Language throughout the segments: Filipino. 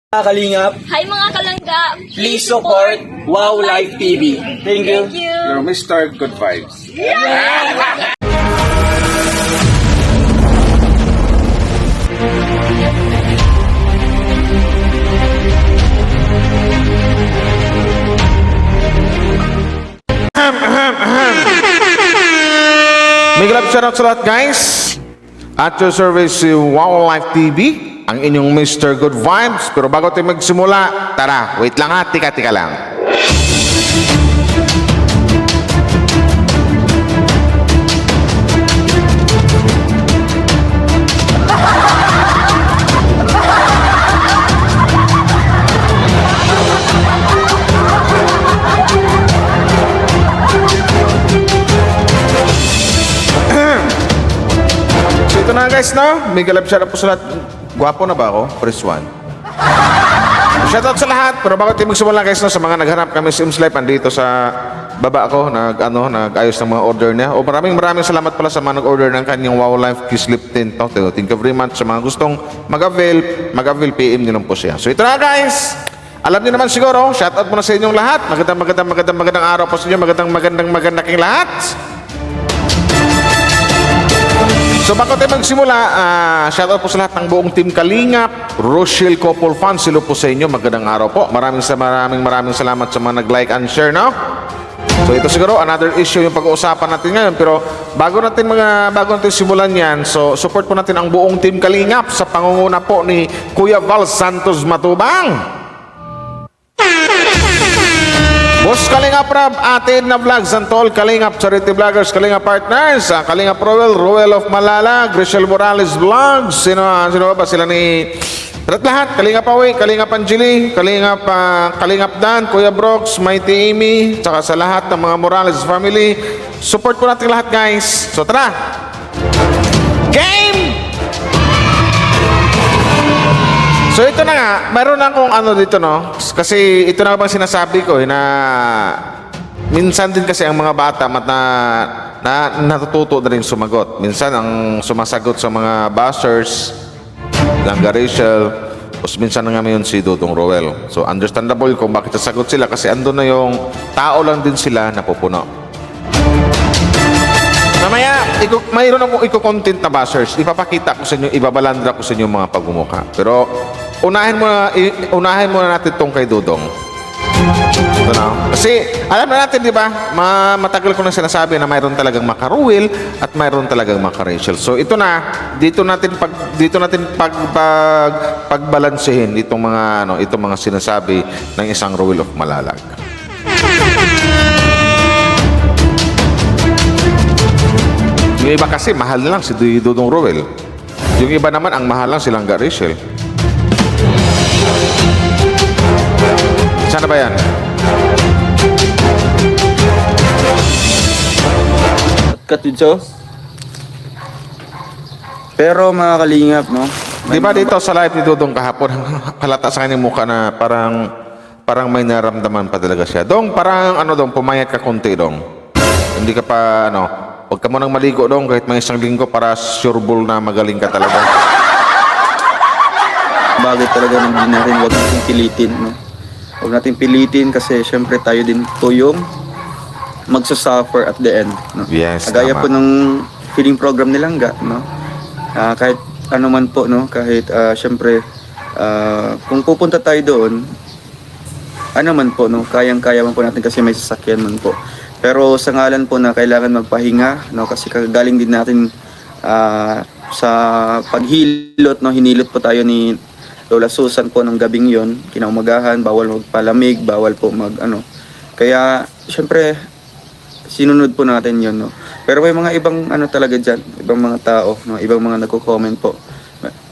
Mga kalingap, Hi mga kalangga! please support Wow Life TV. Thank you. Thank you! You're Mr. Good Vibes. Big love shoutout sa lahat guys. At your service si Wow Life TV, ang inyong Mr. Good Vibes. Pero bago tayo magsimula, tara, wait lang ha, tika lang. So ito na guys, no? Mega love shoutout po sa lahat. Gwapo na ba ako? Press 1. Shoutout sa lahat. Pero bago tayo magsimula guys, no? Sa mga naghanap kami sa Sims Life, andito sa baba ako, nag-ayos ng mga order niya. O maraming salamat pala sa mga nag-order ng kanyang Wow Life Kislip Tint. No? Thank you very much sa mga gustong mag-avail, PM nyo lang po siya. So ito na guys. Alam niyo naman siguro, shoutout muna sa inyong lahat. Magandang araw po sa inyo. Magandang lahat. So bago tayo magsimula, shoutout po sa lahat ng buong Team Kalingap, Rochelle Couple Fans, silo po sa inyo, magandang araw po. Maraming salamat sa mga nag-like and share, no? So ito siguro, another issue yung pag-uusapan natin ngayon. Pero bago natin simulan yan, so support po natin ang buong Team Kalingap sa pangunguna po ni Kuya Val Santos Matubang. Boss Kalingap Rab, Ate na Vlogs, Antol, Kalingap Charity Vloggers, Kalingap Partners, Kalingap Roel of Malala, Grishel Morales Vlogs, sino ba sila ni lahat, Kalingap Awi, Kalingap Angeli, Kalingap Dan, Kuya Brooks, Mighty Amy, tsaka sa lahat ng mga Morales family. Support po natin lahat guys. So tara! Game! So ito na nga, mayroon na akong dito no, kasi ito na bang sinasabi ko na minsan din kasi ang mga bata natututo na rin sumagot. Minsan ang sumasagot sa mga bashers, Langga Rachel, minsan na nga ngayon si Dudong Roel. So understandable kung bakit sasagot sila kasi andun na yung tao lang din sila na pupuno. Mamaya, mayroon akong i-content na bashers. Ipapakita ko sa inyo, ibabalandra ko sa inyo mga pagmumukha. Pero unahin muna natin itong kay Dudong. Ito na. Kasi alam na natin, di ba? Matagal ko na sinasabi na mayroon talagang maka-Ruel at mayroon talagang maka-Rachel. So ito na, dito natin pagbalansehin itong mga sinasabi ng isang Ruel of Malalag. Yung iba kasi mahal lang si Dudong Roel. Yung iba naman ang mahal lang si Langga Rachel. Sana ba yan? Katidyo. Pero mga kalingap, no? Di ba dito sa live ni Dudong kahapon, halata sa kanyang mukha na parang may naramdaman pa talaga siya. Dong, parang Dong, pumayat ka konti, Dong. Hindi ka pa, huwag ka munang maligo, Dong, kahit mga isang linggo para sure bull na magaling ka talaga. Bagay talaga ng hindi natin huwag natin pilitin, no? Huwag natin pilitin kasi syempre tayo din po yung magsasuffer at the end, no? Yes, Kagaya tama. po ng feeding program ni Langga, no? Kahit ano man po, no? Kahit syempre kung pupunta tayo doon, ano man po, no? Kayang-kaya man po natin kasi may sasakyan man po. Pero sa ngalan po na kailangan magpahinga, no? Kasi kagaling din natin sa paghilot, no? Hinilot po tayo ni Lola Susan po ng gabing yon, kinaumagahan, bawal magpalamig, bawal po Kaya syempre sinunod po natin yon, no. Pero may mga ibang talaga diyan, ibang mga tao, no, ibang mga nagko-comment po.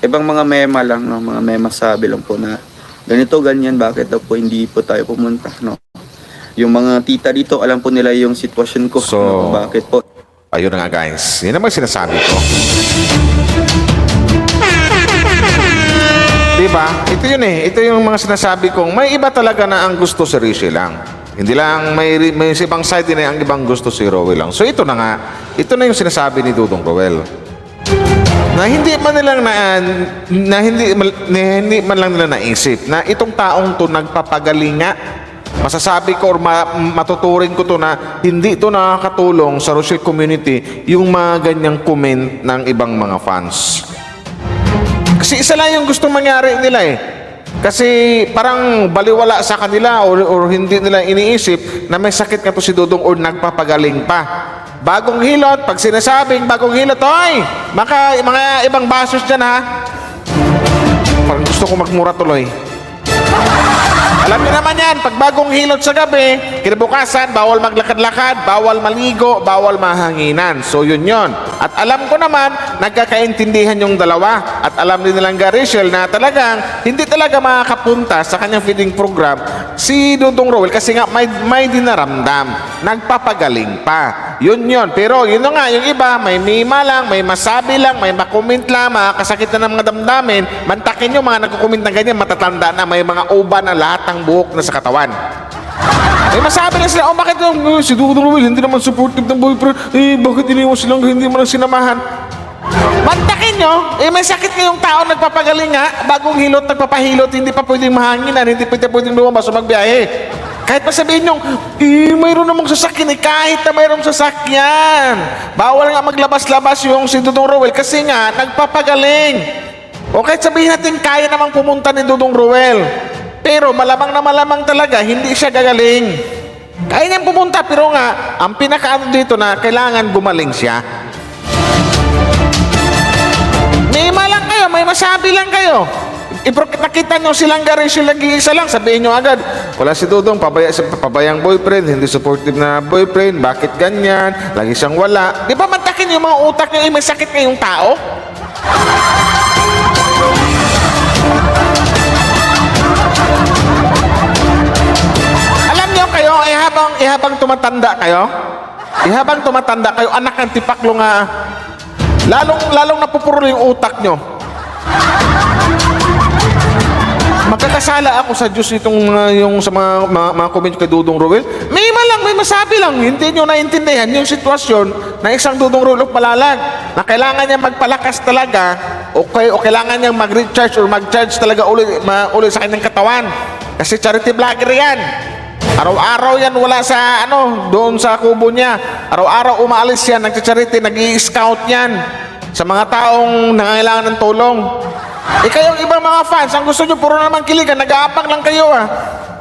Ibang mga mema lang, no, mga mema sabi lang po na ganito ganyan, bakit daw po hindi po tayo pumunta, no. Yung mga tita dito, alam po nila yung sitwasyon ko, So, no, bakit po. Ayun na nga guys, yun naman sinasabi ko. Diba? Ito yun ito yung mga sinasabi kong may iba talaga na ang gusto si Rachel lang. Hindi lang may ibang side din ang ibang gusto si Roel lang. So ito na nga, ito na yung sinasabi ni Dudong Roel. na hindi man lang nila naisip na itong taong to nagpapagaling nga. Masasabi ko or matuturing ko to na hindi to nakakatulong sa Rochelle community yung mga ganyang comment ng ibang mga fans. Kasi isa lang yung gustong mangyari nila eh. Kasi parang baliwala sa kanila or hindi nila iniisip na may sakit nga to si Dudong or nagpapagaling pa. Bagong hilot, pag sinasabing bagong hilot, oy, mga ibang basos dyan ha. Parang gusto ko magmura tuloy. Alam niyo naman yan, pag bagong hilot sa gabi, kinabukasan, bawal maglakad-lakad, bawal maligo, bawal mahanginan. So yun yun. At alam ko naman, nagkakaintindihan yung dalawa. At alam din nilang Rachel na talagang hindi talaga makakapunta sa kanyang feeding program si Dudong Rowell kasi nga may dinaramdam. Nagpapagaling pa. Yun yun. Pero yun na nga, yung iba, may mima lang, may masabi lang, may makomment lang, makakasakit na ng mga damdamin. Mantakin nyo, mga nagkukomment na ganyan, matatanda na, may mga uba na lahat ng buhok na sa katawan. May masabi na sila, oh bakit si Dudong Rowell hindi naman supportive ng boyfriend, bakit iniwan silang hindi mo lang sinamahan? Mantakin nyo, may sakit ngayong tao nagpapagaling nga, bagong hilot, nagpapahilot, hindi pa pwedeng mahanginan, hindi pa pwedeng lumabas o magbiyahe. Kahit pa sabihin nyo, mayroon namang sasakyan, kahit na mayroong sasakyan. Bawal nga maglabas-labas yung si Dudong Rowell kasi nga, nagpapagaling. O kahit sabihin natin, kaya namang pumunta ni Dudong Rowell. Pero malamang na malamang talaga, hindi siya gagaling. Kaya niyang pumunta, pero nga, ang pinakaano dito na kailangan gumaling siya. May lang kayo, may masabi lang kayo. Nakita nyo silang Rachel nag-iisa lang, sabihin nyo agad, wala si Dudong, pabayang boyfriend, hindi supportive na boyfriend, bakit ganyan, lagi siyang wala. Di ba mantakin yung mga utak nyo, may sakit ngayong tao? Alam nyo kayo, habang tumatanda kayo, anak ng tipaklo nga, lalong napupuro yung utak nyo. Magkakasala ako sa Diyos itong yung sa mga comment kay Dudong Rowell. May masabi lang, hindi nyo naintindihan yung sitwasyon na isang Dudong Rowell palalag na kailangan niya magpalakas talaga o kailangan niya mag-recharge or mag-charge talaga uli sa kanyang katawan. Kasi charity vlogger yan. Araw-araw yan wala sa doon sa kubo niya. Araw-araw umaalis yan, nagcha-charity, nag-i-scout yan sa mga taong nangangailangan ng tulong. Kayong ibang mga fans, ang gusto nyo puro naman kiligan, nag-aapang lang kayo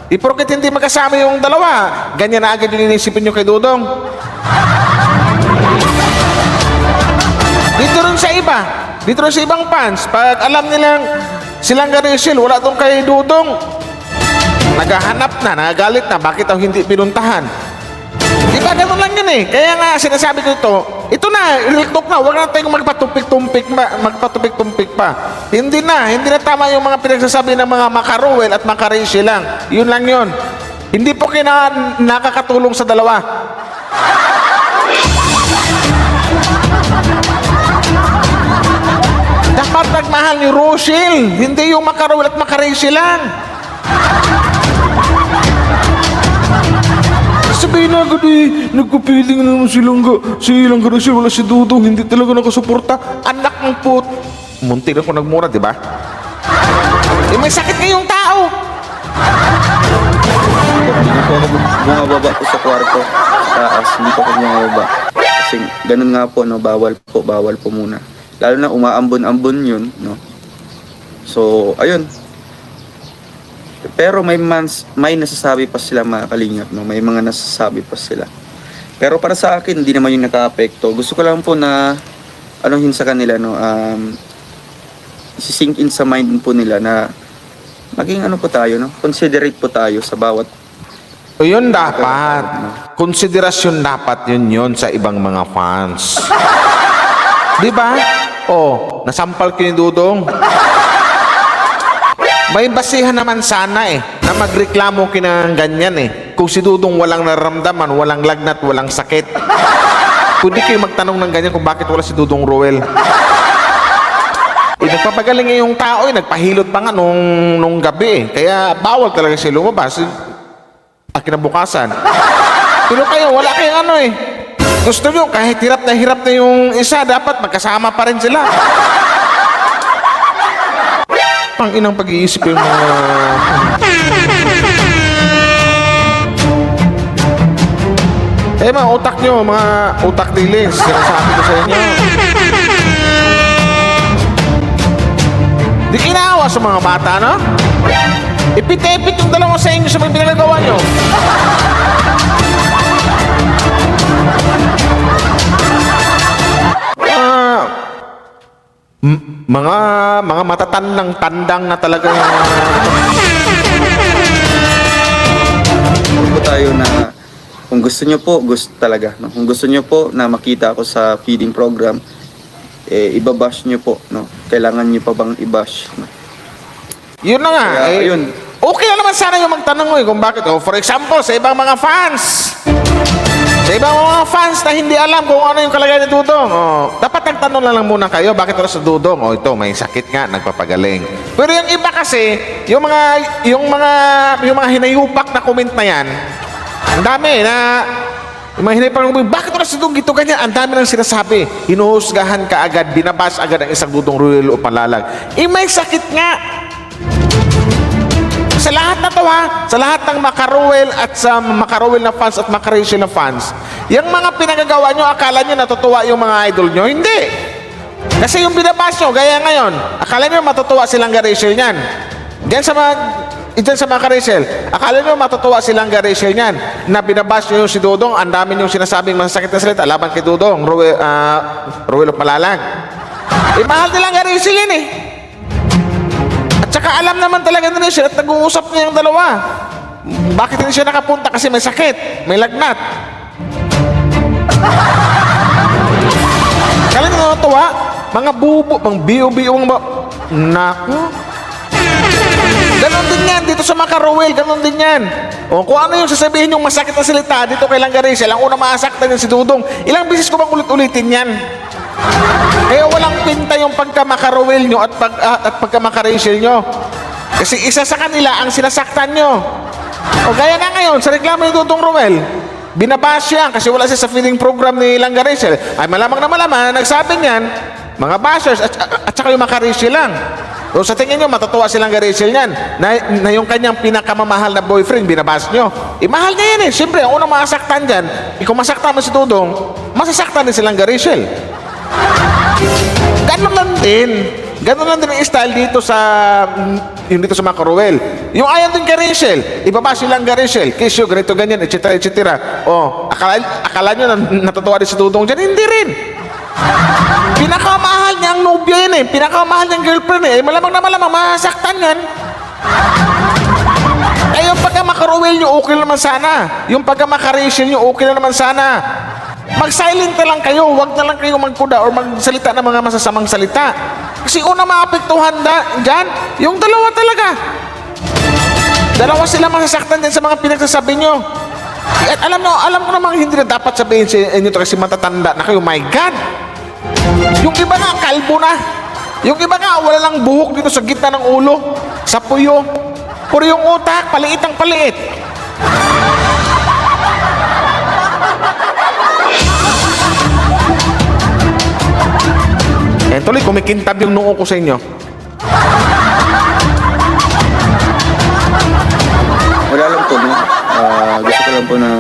Porket hindi magkasama yung dalawa, ganyan na agad yung inisipin nyo kay Dudong. Dito rin sa ibang fans, pag alam nilang silang Rachel, wala tong kay Dudong, naghahanap na, nagagalit na, bakit ako hindi pinuntahan? Di ba ganun lang yun Kaya nga sinasabi ko ito na, ililtok na, huwag na tayong magpatumpik-tumpik pa. Hindi na tama yung mga pinagsasabi ng mga Rowell at Rachel lang. Yun lang yun. Hindi po nakakatulong sa dalawa. Dapat nagmahal ni Rochelle, hindi yung Rowell at Rachel lang. Sabihin na agad nagpupiling na naman silang Rachel, wala si Dudong, hindi talaga nakasuporta. Anak ng put. Munti na ko nagmura, di ba? May sakit ngayong tao. Hindi po ako bumababa po sa kwarto. Taas, hindi po ako bumababa. Kasi ganun nga po, bawal po muna. Lalo na umaambon-ambon yun, So, ayun. Pero may nasasabi pa sila mga kalingap, May mga nasasabi pa sila. Pero para sa akin, hindi naman yung naka-apekto. Gusto ko lang po na anuhin sa kanila, isisink in sa mind po nila na maging po tayo, considerate po tayo sa bawat. O yun dapat. Konsiderasyon dapat yun sa ibang mga fans. Di ba? Nasampal ko yung Dudong. May basihan naman sana na magreklamo kinang ganyan Kung si Dudong walang nararamdaman, walang lagnat, walang sakit. Kundi kayo magtanong ng ganyan kung bakit wala si Dudong Rowell. Nagpapagaling yung tao nagpahilot pa nga nung gabi Kaya bawal talaga siya lumabas. Kinabukasan. Pero kayo, wala kayong Gusto nyo, kahit hirap na yung isa, dapat magkasama pa rin sila. Pang inang pag-iisip yung mga... mga utak nyo, mga utak dilis. Sinasabi ko sa inyo. Di kinaawa sa mga bata, no? Ipit-ipit yung dalawa sa inyo sa mga pinagagawa nyo. Mga matatandang tandang na talaga Po tayo na kung gusto nyo po, gusto talaga. No? Kung gusto nyo po na makita ako sa feeding program, ibabash nyo po. No? Kailangan nyo pa bang ibash? No? yun na nga. Kaya, ayun. Okay na naman sana yung magtanong mo kung bakit. For example, sa ibang mga fans. Sa ibang mga fans na hindi alam kung ano yung kalagayan ni Dudong. Dapat nagtanong lang muna kayo, bakit wala sa Dudong? Ito, may sakit nga, nagpapagaling. Pero yung iba kasi, yung mga hinayupak na comment na yan, ang dami na yung mga hinayupak na comment, bakit wala sa Dudong gito ganyan? Ang dami nang sinasabi. Hinuhusgahan ka agad, binabas agad ang isang Dudong Ruel o Palalag. May sakit nga. Sa lahat na to ha, sa lahat ng Makaruel at sa Makaruel na fans at Makarachel na fans, yung mga pinagagawa nyo, akala nyo natutuwa yung mga idol nyo? Hindi. Kasi yung binabas nyo, gaya ngayon, akala nyo matutuwa silang Garachel niyan. Diyan sa Makarachel, akala nyo matutuwa silang Garachel niyan. Na binabas nyo yung si Dudong, ang dami yung sinasabing masasakit na salita laban kay Dudong, Ruel of Malalag. Mahal nilang Garachel yan eh. Tsaka alam naman talaga nila siya at nag-uusap niya yung dalawa. Bakit hindi siya nakapunta? Kasi may sakit, may lagnat. Kala nyo natuwa? Mga bubo, mga biyo-biyo, naku. Ganon din yan, dito sa Makaruel, ganon din yan. Kung ano yung sasabihin yung masakit na salita dito kay Langgarachel, ang unang maasaktan yung si Dudong, ilang bisis ko bang ulit-ulitin yan? Kaya walang pinta yung pagka-Makaruel nyo at pagka-Makarachel nyo. Kasi isa sa kanila ang sinasaktan nyo. Gaya na ngayon, sa reklamo ni Dudong Ruel, binabash yan kasi wala siya sa feeding program ni Langgarachel. Ay malamang na malamang, nagsabi niyan, mga bashers at saka yung Makarachel lang. So sa tingin nyo, matutuwa silang Garachel niyan na yung kanyang pinakamamahal na boyfriend, binabas nyo. Mahal niya yan eh. Siyempre, ang unang masaktan dyan, kung masaktan mo si Dudong, masasaktan din silang Garachel. Ganon lang din. Ganon lang din ang style dito sa Makaruel. Yung ayon din kay Rachel, ibaba silang Garachel, Kisyo, ganito, ganyan, etc. etc. Akala nyo na natutuwa din si Dudong dyan? Hindi rin. Pinakamahal niya ang nobyo yan eh. Pinakamahal niya ang girlfriend eh. Malamang na malamang, masaktan yan. Yung pagka-Makaruel nyo, okay naman sana. Yung pagka-Makarachel nyo, okay na naman sana. Mag-silent na lang kayo. Huwag na lang kayo magkuda or magsalita ng mga masasamang salita. Kasi una maapektuhan dyan, yung dalawa talaga. Dalawa sila masasaktan dyan sa mga pinagsasabi nyo. At alam ko namang hindi na dapat sabihin sa inyo kasi matatanda na kayo. My God! Yung iba nga, kalbo na. Yung iba nga, wala lang buhok dito sa gitna ng ulo. Sa puyo. Puro yung utak, paliit ang paliit. Tuloy, kumikintab yung noo ko sa inyo. Wala lang po, no? Gusto ko lang po na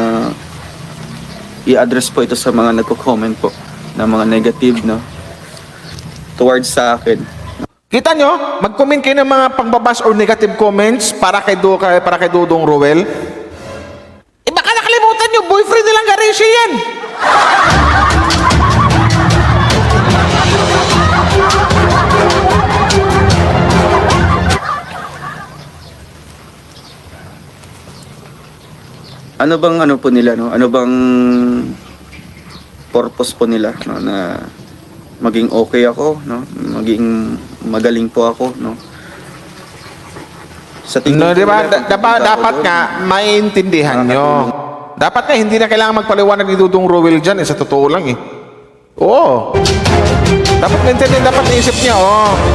i-address po ito sa mga nagko-comment po na mga negative, no? Towards sa akin. Kita nyo? Mag-comment kayo ng mga pangbabas or negative comments para kay Dudong Ruel. Baka nakalimutan nyo, boyfriend nilang Garachel yan. Ano bang po nila, no? Ano bang purpose po nila, no? Na maging okay ako, no? Maging magaling po ako, no? Sa tingin No, ko diba? nila, Dapat nga, maintindihan nyo. Dapat nga, hindi na kailangan magpaliwanag ni Dudong Ruel dyan. Sa totoo lang eh. Oo. Dapat maintindihan, dapat naisip niya,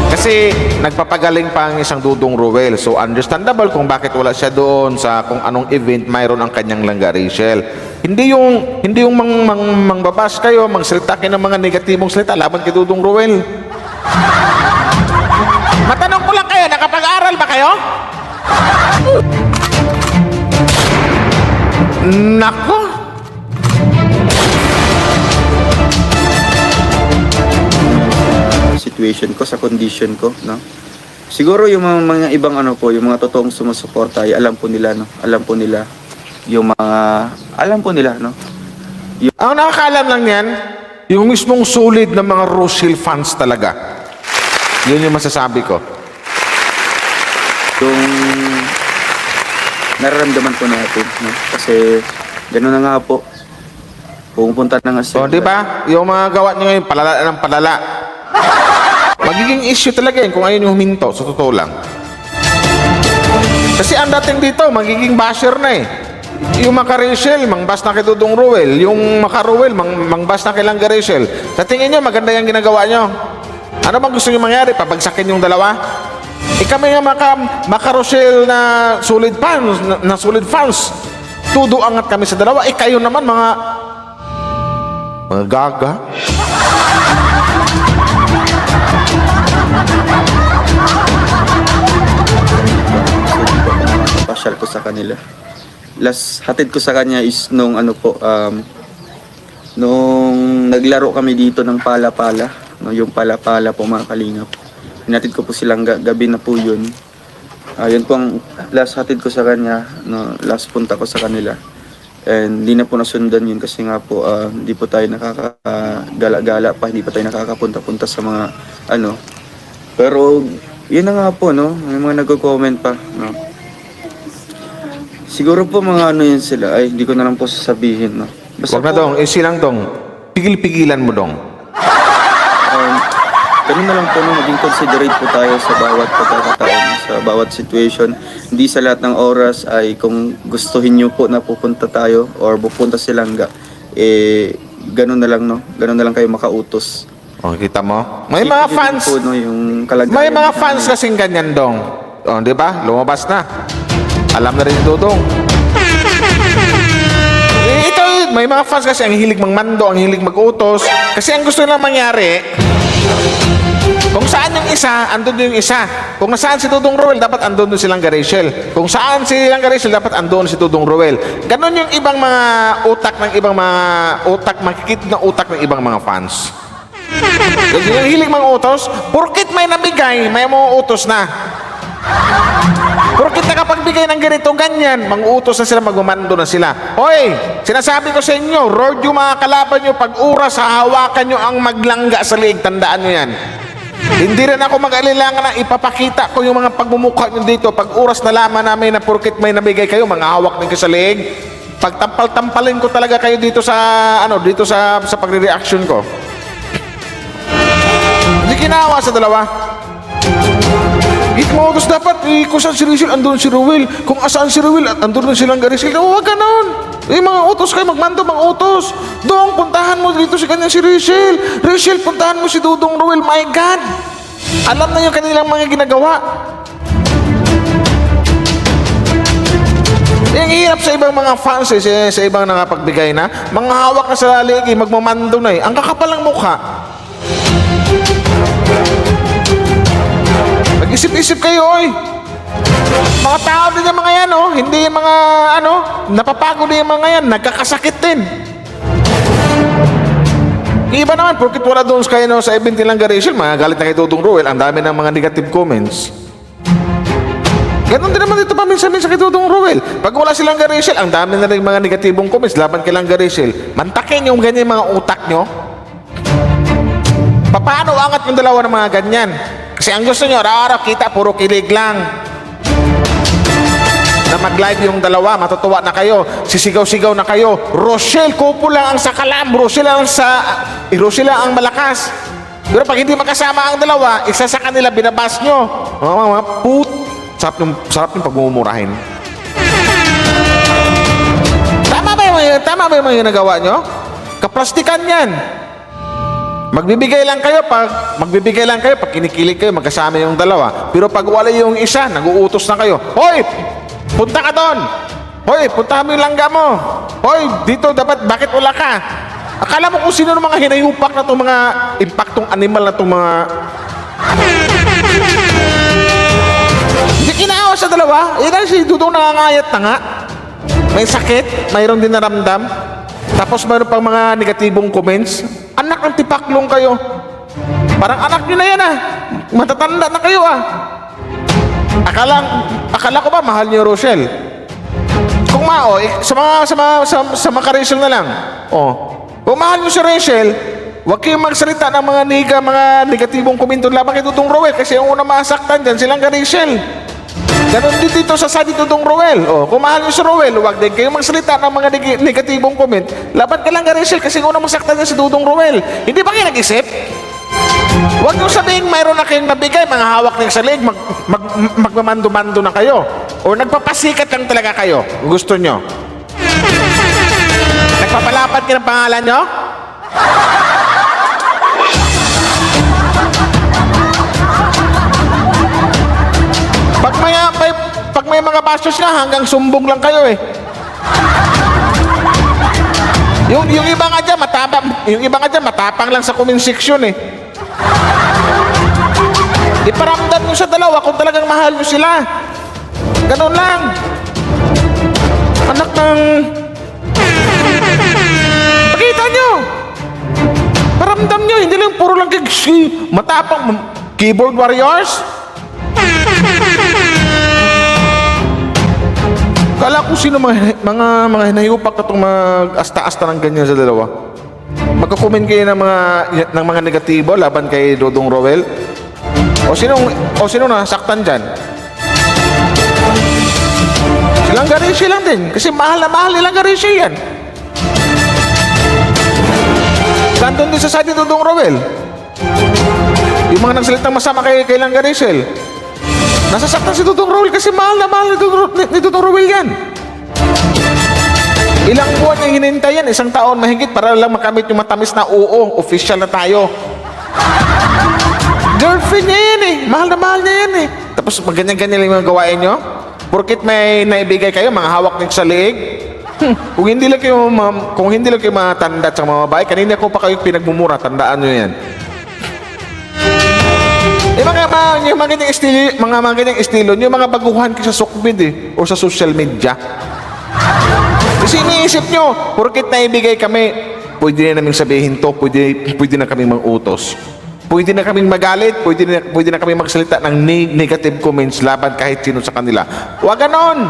kasi nagpapagaling pa ang isang Dudong Ruel. So, understandable kung bakit wala siya doon sa kung anong event mayroon ang kanyang Langgarachel. Hindi yung mangbabas kayo, magsalita kayo ng mga negatibong salita laban kay Dudong Ruel. Matanong ko lang kayo, kayo? Nako. Situation ko, sa condition ko, no? Siguro yung mga ibang ano po, yung mga totoong sumusuporta ay alam po nila, no? Alam po nila yung mga, alam po nila, no? Ang nakakaalam lang yan, yung mismong solid ng mga Rochelle fans talaga. Yun yung masasabi ko. Yung nararamdaman po natin, no? Kasi gano'n na nga po. Pumupunta na nga O, di ba? Yung mga gawa nyo ngayon, palala ng palala. Magiging issue talaga yun kung ayun yung huminto, sa totoo lang. Kasi ang dating dito, magiging basher na eh. Yung Maka Rachel, mangbas na kay Dudong Ruel. Yung Maka Ruel, mangbas na kay Langga Rachel. Sa tingin nyo, maganda yung ginagawa nyo. Ano bang gusto nyo mangyari? Pabagsakin yung dalawa? Kami nga Maka Rachel na solid fans, na solid fans. Tudo angat kami sa dalawa. Kayo naman mga gaga. Pasyal ko sa kanila. Last hatid ko sa kanya is nung ano po, nung naglaro kami dito ng pala-pala, no, yung pala-pala po mga kalingap. Hinatid ko po silang gabi na po yun. Yun po ang last hatid ko sa kanya, no, last punta ko sa kanila. And hindi na po nasundan yun kasi nga po hindi po tayo nakakagala-gala pa, hindi pa tayo nakakapunta-punta sa mga ano. Pero yun na nga po, no, may mga nagko-comment pa, no. Siguro po mga ano yun sila, ay hindi ko na lang po sasabihin, no. Huwag na dong, silang dong. Pigil-pigilan mo dong. Ganun na lang po, no, maging considerate po tayo sa bawat pagkakataon, sa bawat situation. Hindi sa lahat ng oras ay kung gustuhin nyo po na pupunta tayo or pupunta si Langga, ganun na lang, no. Ganun na lang kayo makautos. O, kita mo? May mga Isipin fans. po, no, yung kalagayan May mga namin. fans kasing ganyan dong. O, di ba? Lumabas na. Alam na rin si Dudong. Ito, may mga fans kasi ang hilig mangmando, ang hilig mag-utos. Kasi ang gusto nilang mangyari, kung saan yung isa, andun yung isa. Kung nasaan si Dudong Roel, dapat andun si Langga Rachel. Kung saan si Langga Rachel, dapat andun si Dudong Roel. Ganon yung ibang mga utak ng ibang mga utak, makikita na utak ng ibang mga fans. Yung hilig mga utos, porkit may nabigay, may mga utos na. Porkit nakapagbigay ng ganito, ganyan, mang-utos na sila, magmamando na sila. Hoy, sinasabi ko sa inyo, road yung mga kalaban nyo, pag oras, hahawakan nyo ang maglangga sa liig, tandaan nyo yan. Hindi rin ako mag-alilangan na ipapakita ko yung mga pagmumukha nyo dito. Pag oras na laman namin na porkit may nabigay kayo, mga hawak din kayo sa liig. Pagtampal-tampalin ko talaga kayo dito sa, dito sa pagre-reaction ko. Hindi kinawa sa dalawa. Ikmautos dapat, kung saan si Rachel, andun si Ruel. Kung asaan si Ruel, andun si Langga Rachel. Huwag ka nun. Mga utos kayo, magmando, mga utos. Dong, puntahan mo dito si kanya si Rachel. Rachel, puntahan mo si Dudong Ruel. My God! Alam na yung kanilang mga ginagawa. Yung hirap sa ibang mga fans, sa ibang nangapagbigay na, mga hawak na sa ligi, magmamando na eh. Ang kakapal ng mukha. Mag-isip-isip kayo, oy. Mga tao din yung mga yan, oh. Hindi yung mga, napapagod din yung mga yan. Nagkakasakit din. Iba naman, porkit wala doon sa event nilang Rachel, magalit na kay Dudong Ruel, ang dami ng mga negative comments. Ganon din naman dito paminsan-minsan kay Dudong Ruel. Pag wala silang Rachel, ang dami na rin mga negatibong comments laban kay Langga Rachel. Mantakin yung ganyan mga utak nyo. Paano angat yung dalawa ng mga ganyan? Kasi ang gusto nyo, araw-araw kita, puro kilig lang. Na mag-live yung dalawa, matutuwa na kayo, sisigaw-sigaw na kayo. Rochelle, kupo lang ang sakalam, Rochelle lang ang malakas. Pero pag hindi magkasama ang dalawa, isa sa kanila binabas nyo. Mga put, sarap yung pagmumurahin. Tama ba yung mga ginagawa nyo? Kaplastikan yan. Magbibigay lang kayo pag kinikilig kayo, magkasama yung dalawa. Pero pag wala yung isa, nag-uutos na kayo. Hoy! Punta ka doon! Hoy! Punta mo yung langga mo! Hoy! Dito dapat, bakit wala ka? Akala mo kung sino ng mga hinayupak na itong mga impaktong animal na itong mga... Hindi Kasi kinaawa sa dalawa, si Dudong nangangayat na nga. May sakit, mayroong din naramdam. Tapos mayroon pang mga negatibong comments. Anak ng tipaklong kayo. Parang anak nyo na yan Matatanda na kayo Akala ko ba mahal niyo Rochelle? Kung sa mga ka-Rachel na lang. Kung mahal niyo si Rachel, huwag kayong magsalita ng mga negatibong komento laban kay Dudong Roel kasi yung una masaktan dyan, silang ka-Rachel. Ganon din dito sa side ni Dudong Roel. Kung mahal niyo si Roel, huwag din kayong magsalita ng mga negatibong comment laban ka lang ka-Rachel kasi yung una masaktan dyan si Dudong Roel. Hindi ba kayo nag-isip? Huwag nyo sabihin mayroon na kayong nabigay, mga hawak ng sa leeg, magmamando-mando na kayo. O nagpapasikat lang talaga kayo. Gusto nyo. Nagpapalapat ka ng pangalan nyo? Pag may mga basos na, hanggang sumbong lang kayo Yung iba nga dyan, matapang lang sa comment section Iparamdam nyo sa dalawa kung talagang mahal nyo sila. Ganon lang. Anak ng... Pakita nyo. Paramdam nyo, hindi lang puro lang matapang keyboard warriors. Kala ko sino mga hinayupak na itong mag-asta-asta ng ganyan sa dalawa. Magka-comment kayo ng mga negatibo laban kay Dudong Roel. O sino nasaktan dyan? Silang Garcia lang din. Kasi mahal na mahal nilang Garcia yan. Nandun din sa side ni Dudong Roel. Yung mga nagsalitang masama kay Lang Garcia. Nasasaktan si Dudong Roel kasi mahal na mahal ni Dudong Roel yan. Ilang buwan yung hinintay yan, 1 taon mahigit para lang makamit yung matamis na oo, official na tayo. Girlfriend niya yan mahal na mahal niya yan Tapos ganyan-ganyan yung mga gawain nyo. Porkit may naibigay kayo, mga hawak ng sa leeg. Kung hindi lang kayo matanda at mga babae, kanina ko pa kayo pinagmumura, tandaan nyo yan. Yung mga ganyang estilo, yung mga baguhan kayo sa sukbid o sa social media. Kasi iniisip nyo, porkit naibigay kami, pwede na namin sabihin to, pwede na kami mang-utos. Pwede na kaming magalit, pwede na kaming magsalita ng negative comments laban kahit sino sa kanila. Huwag ganon!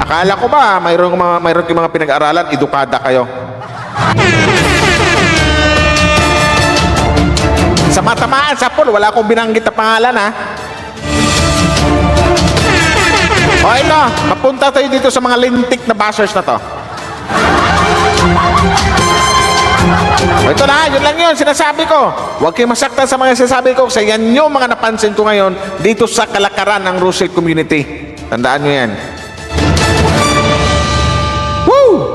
Akala ko ba, mayroon kayong mga pinag-aralan, edukada kayo. Sa matamaan, sa pool, wala akong binanggit na pangalan O ito, mapunta tayo dito sa mga lintik na bashers na to. Ito na, yun lang yun, sinasabi ko. Huwag kayong masaktan sa mga sinasabi ko. Kasi yan yung mga napansin ko ngayon dito sa kalakaran ng Rochelle community. Tandaan nyo yan. Woo!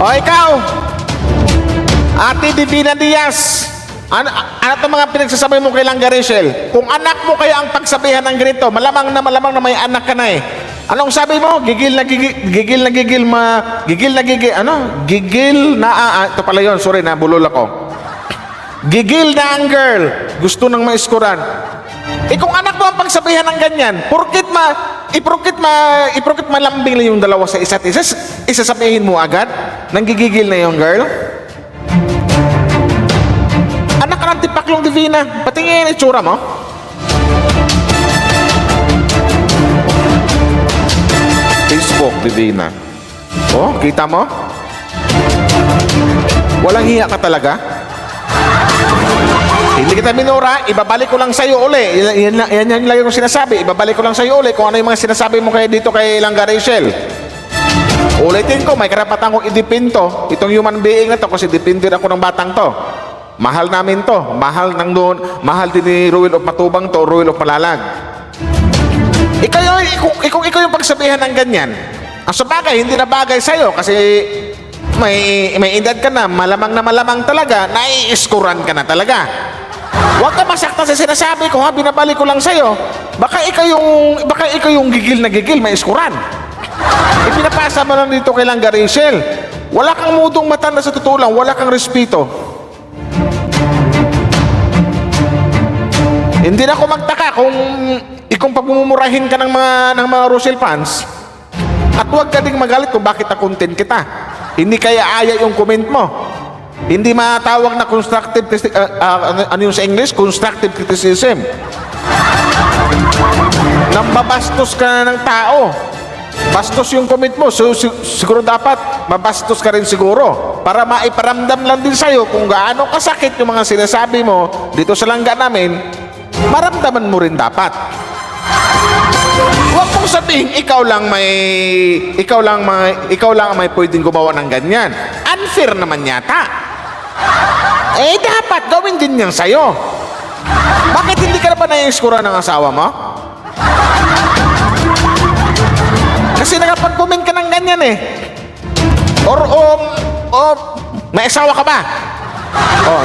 O ikaw, Ate Divina Diaz, ano itong mga pinagsasabi mo kay Langga Rachel? Kung anak mo kaya ang pagsabihan ng ganito, malamang na may anak ka na Anong sabi mo? Gigil na ito pala yun, sorry, nabulol ako. Gigil na ang girl, gusto nang maiskuran. Kung anak mo ang pagsabihan ng ganyan, porkit malambing lang yung dalawa sa isa't isa, isasabihin mo agad, nang gigigil na yung girl? Anak ka ng tipaklong Divina, patingin yung itsura mo. Facebook, Divina. Kita mo? Walang hiya ka talaga? Hindi kita minura, ibabalik ko lang sa'yo uli. Yan lang yung sinasabi. Ibabalik ko lang sa'yo uli kung ano yung mga sinasabi mo dito kay Langga Rachel. Ulitin ko, may karapatan kong idipinto. Itong human being na to kasi dipintin ako ng batang to. Mahal namin to. Mahal din ni Ruel of Matubang to, Ruel of Malalag. Ikaw yung pagsabihan ng ganyan. Ang sabagay, hindi na bagay sa'yo kasi may edad ka na, malamang talaga, naiiskuran ka na talaga. Huwag ka masaktan sa sinasabi ko, binabalik ko lang sa'yo. Baka ikaw yung gigil na gigil, may iskuran. Ipinapasa mo lang dito kay Langga Rachel. Wala kang mudong mata na sa totoo lang, wala kang respeto. Hindi na ako magtaka kung pagmumurahin ka ng mga Rochelle fans. At huwag ka ding magalit kung bakit na-content kita. Hindi kaya aya yung comment mo. Hindi matawag na constructive ano yung sa English? Constructive criticism. Nambabastos ka na ng tao. Bastos yung comment mo. So, siguro dapat mabastos ka rin siguro. Para maiparamdam lang din sa'yo kung gaano kasakit yung mga sinasabi mo dito sa langga namin, maramdaman mo rin dapat. Huwag mong sabihin ikaw lang ang may pwedeng gumawa ng ganyan. Unfair naman yata. Dapat gawin din yan sa'yo. Bakit hindi ka na ba naiiskura ng asawa mo? Kasi nakapag-comment ka ng ganyan eh. Or may asawa ka ba?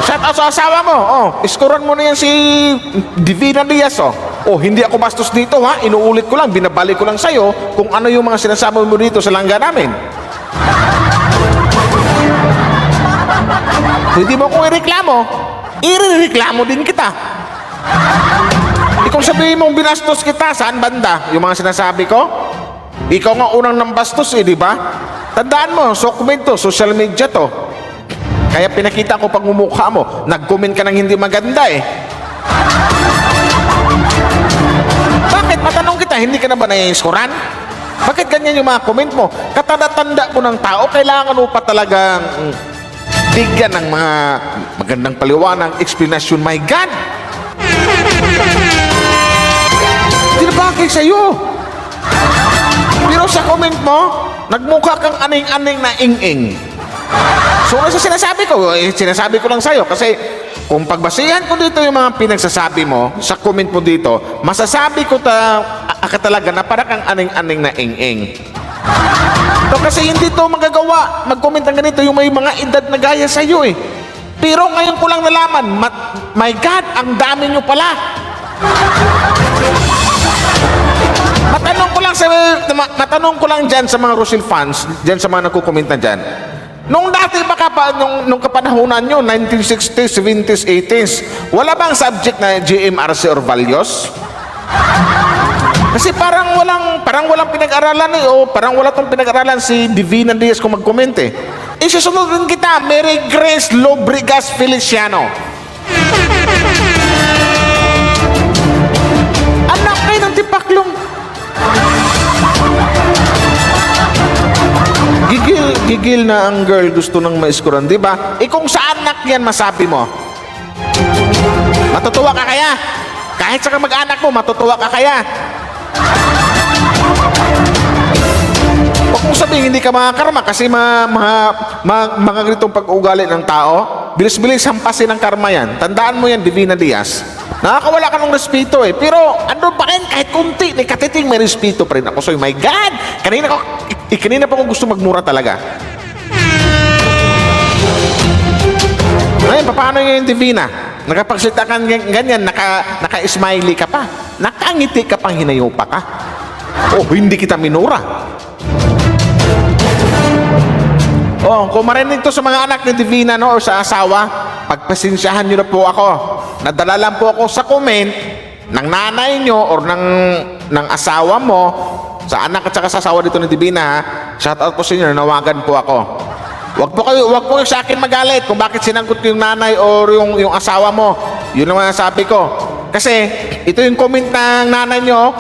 Shout out sa asawa mo. Iskuran mo na yan si Divina Diaz. Hindi ako bastos dito ha. Inuulit ko lang, binabalik ko lang sa'yo kung ano yung mga sinasabi mo dito sa langga namin. Hindi mo kung ireklamo, ireklamo din kita. Kung sabihin mong binastos kita, saan banda? Yung mga sinasabi ko? Ikaw nga unang nambastos di ba? Tandaan mo, comment to, social media to. Kaya pinakita ko pag mumukha mo, nag-comment ka ng hindi maganda eh. Bakit? Matanong kita, hindi ka na ba naiiskuran? Bakit ganyan yung mga comment mo? Katanda-tanda mo ng tao, kailangan mo pa talagang bigyan ng mga magandang paliwanag, explanation. My God! Hindi na bagay sa'yo. Pero sa comment mo, nagmukha kang aning-aning na ing-ing. So, ano sa sinasabi ko? Sinasabi ko lang sa'yo kasi kung pagbasihan ko dito yung mga pinagsasabi mo sa comment mo dito, masasabi ko talaga na para kang aning-aning na ing-ing. So, kasi hindi to magagawa, mag-comment ng ganito yung may mga edad na gaya sa'yo eh. Pero ngayon ko lang nalaman, my God, ang dami nyo pala. Matanong ko lang dyan sa mga Rochelle fans, dyan sa mga nagkukomment na dyan. Nung dati baka pa, nung kapanahunan nyo, 1960s, 70s, 80s, wala bang subject na GMRC or values? Kasi parang walang pinag-aralan parang wala tong pinag-aralan si Divina Diaz kung mag-comment eh. Isusunod rin kita, Mary Grace Lobregas Feliciano. Anak kayo ng tipaklong. Gigil na ang girl gusto nang maiskuran, di ba? Kung sa anak yan masabi mo, matutuwa ka kaya? Kahit sa kamag-anak mo, matutuwa ka kaya? Huwag mong sabihin hindi ka makakarma kasi mga ganitong pag-uugali ng tao, bilis-bilis hampasin ang karma yan. Tandaan mo yan, Divina Diaz. Nakakawala ka ng respeto eh. Pero ano pa rin, kahit kunti, ni katiting may respeto pa rin ako. So, my God! Kanina pa ako gusto magmura talaga. Ngayon, paano yung Divina? Nakapagsalita ka ganyan, naka-smiley ka pa. Nakangiti ka pang hinayupa ka. Hindi kita minura. Kung marinig to sa mga anak ni Divina o sa asawa, pagpasensyahan nyo na po ako. Nadala lang po ako sa comment ng nanay nyo or ng asawa mo sa anak at saka sa asawa dito ni Divina. Shout out po sa inyo, nawagan po ako. Wag po kayo sa akin magalit kung bakit sinangkot yung nanay or yung asawa mo. Yun naman sabi ko. Kasi ito yung comment ng nanay nyo,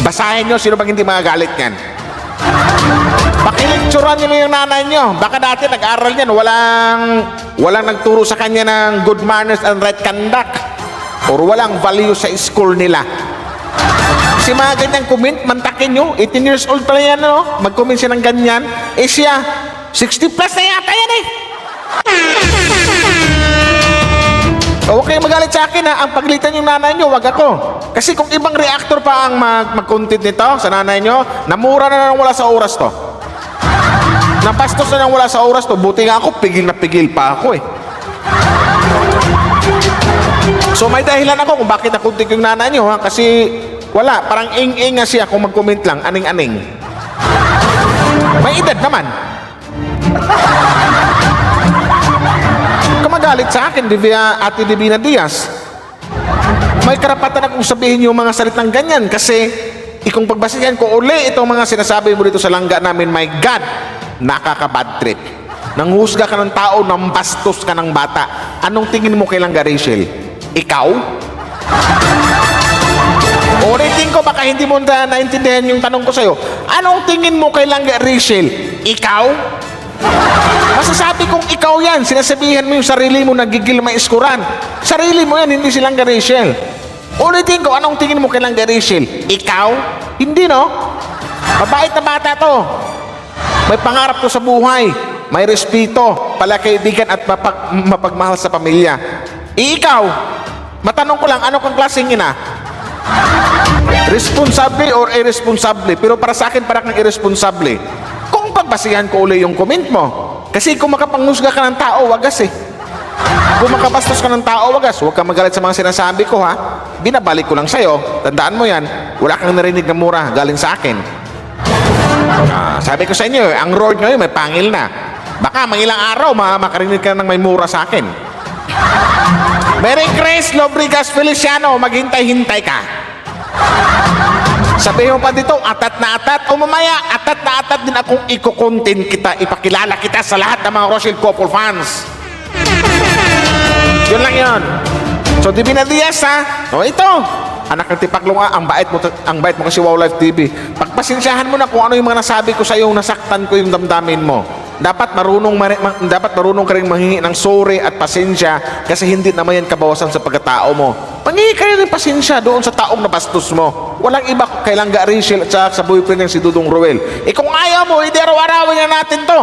basahin nyo sino bang hindi magagalit yan. Pakilecturan nyo yung nanay nyo. Baka dati nag-aral yan, walang nagturo sa kanya ng good manners and right conduct or walang value sa school nila. Kasi mga ganyang comment, mantakin nyo, 18 years old pala yan, mag-comment siya ng ganyan. Siya, 60 plus na yata yan eh. Huwag kayo magalit sa akin ha. Ang paglitan yung nanay nyo, wag ako. Kasi kung ibang reactor pa ang mag-content nito sa nanay nyo, namura na nang wala sa oras to. Napastos na nang wala sa oras to. Buti nga ako, pigil na pigil pa ako eh. So may dahilan ako kung bakit nakuntik yung nanay nyo ha. Kasi wala, parang ing-ing nga siya kung mag-comment lang, aning-aning. May edad naman. Kumagalit sa akin, Ate Divina Diaz. May karapatan akong sabihin yung mga salitang ganyan kasi kung pagbasihan ko uli itong mga sinasabi mo dito sa langga namin, my God, nakaka-bad trip. Nanghusga ka ng tao, nambastos ka ng bata. Anong tingin mo kay Langga Rachel? Ikaw? Ulitin ko, baka hindi mo naintindihan yung tanong ko sa'yo. Anong tingin mo kay Langga Rachel? Ikaw? Masasabi kong ikaw yan. Sinasabihan mo yung sarili mo nagigil maiskuran. Sarili mo yan, hindi si Langga Rachel. Ulitin ko, anong tingin mo kay Langga Rachel? Ikaw? Hindi, no? Mabait na bata to. May pangarap to sa buhay. May respeto, palakaibigan at mapagmahal sa pamilya. Ikaw, matanong ko lang, ano kang klaseng ina? Responsable or irresponsable? Pero para sa akin, parang irresponsable. Kung pagbasihan ko uli yung comment mo, kasi kung makapanghusga ka ng tao, wagas eh. Kung makabastos ka ng tao, wagas. Huwag kang magalit sa mga sinasabi ko, ha? Binabalik ko lang sa'yo. Tandaan mo yan, wala kang narinig na mura galing sa akin. Sabi ko sa inyo, ang road ngayon may pangil na. Baka mga ilang araw makarinig ka ng may mura sa akin. Mary Grace Lobrigas Feliciano, maghintay-hintay ka. Sabihin mo pa dito, atat na atat. O mamaya, atat na atat din akong iko-content kita, ipakilala kita sa lahat ng mga Rochelle Couple fans. Yun lang yun. So, Divina Diaz, ha? O ito, anak ng Tipaklunga, ang bait mo kasi Wow Life TV. Pagpasensyahan mo na kung ano yung mga nasabi ko sa iyo, nasaktan ko yung damdamin mo. Dapat marunong ka rin manghingi ng sorry at pasensya kasi hindi naman yan kabawasan sa pagkatao mo. Manghingi ka rin ng pasensya doon sa taong nabastos mo. Walang iba kay Langga Rachel at sa boyfriend niya si Dudong Ruel. Kung ayaw mo, hindi araw-arawin na natin to.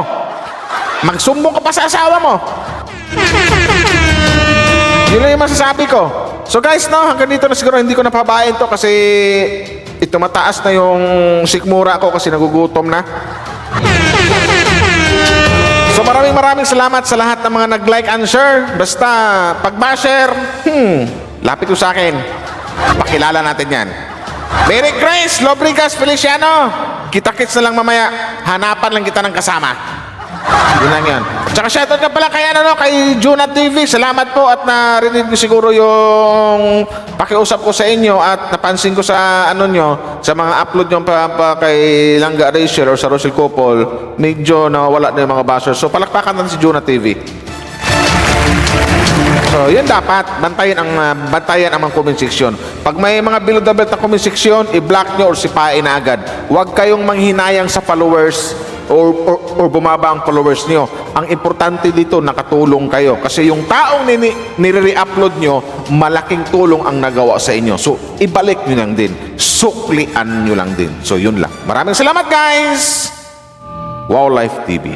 Magsumbong ka pa sa asawa mo. Yun lang yung masasabi ko. So guys, no, hanggang dito na siguro hindi ko napabain to kasi ito mataas na yung sikmura ko kasi nagugutom na. So maraming salamat sa lahat ng mga nag-like and share. Basta pag-basher, lapit ko sa akin. Pakilala natin yan. Mary Grace Lobrigas Feliciano, kita-kits na lang mamaya. Hanapan lang kita ng kasama. Yun lang yan. Tsaka shoutout ka pala kay, kay Juna TV. Salamat po at narinig ko siguro yung pakiusap ko sa inyo at napansin ko sa sa mga upload nyo pa kay Langga Rachel or sa Rochelle Couple, medyo nawala na yung mga bashers. So palakpakan natin si Juna TV. So yun dapat, bantayan ang mga comment section. Pag may mga below the belt na comment section, i-block nyo or sipain na agad. Huwag kayong manghinayang sa followers or bumaba ang followers nyo. Ang importante dito, nakatulong kayo. Kasi yung taong nire-upload nyo, malaking tulong ang nagawa sa inyo. So, ibalik nyo lang din. Suklian nyo lang din. So, yun lang. Maraming salamat, guys! Wow Life TV.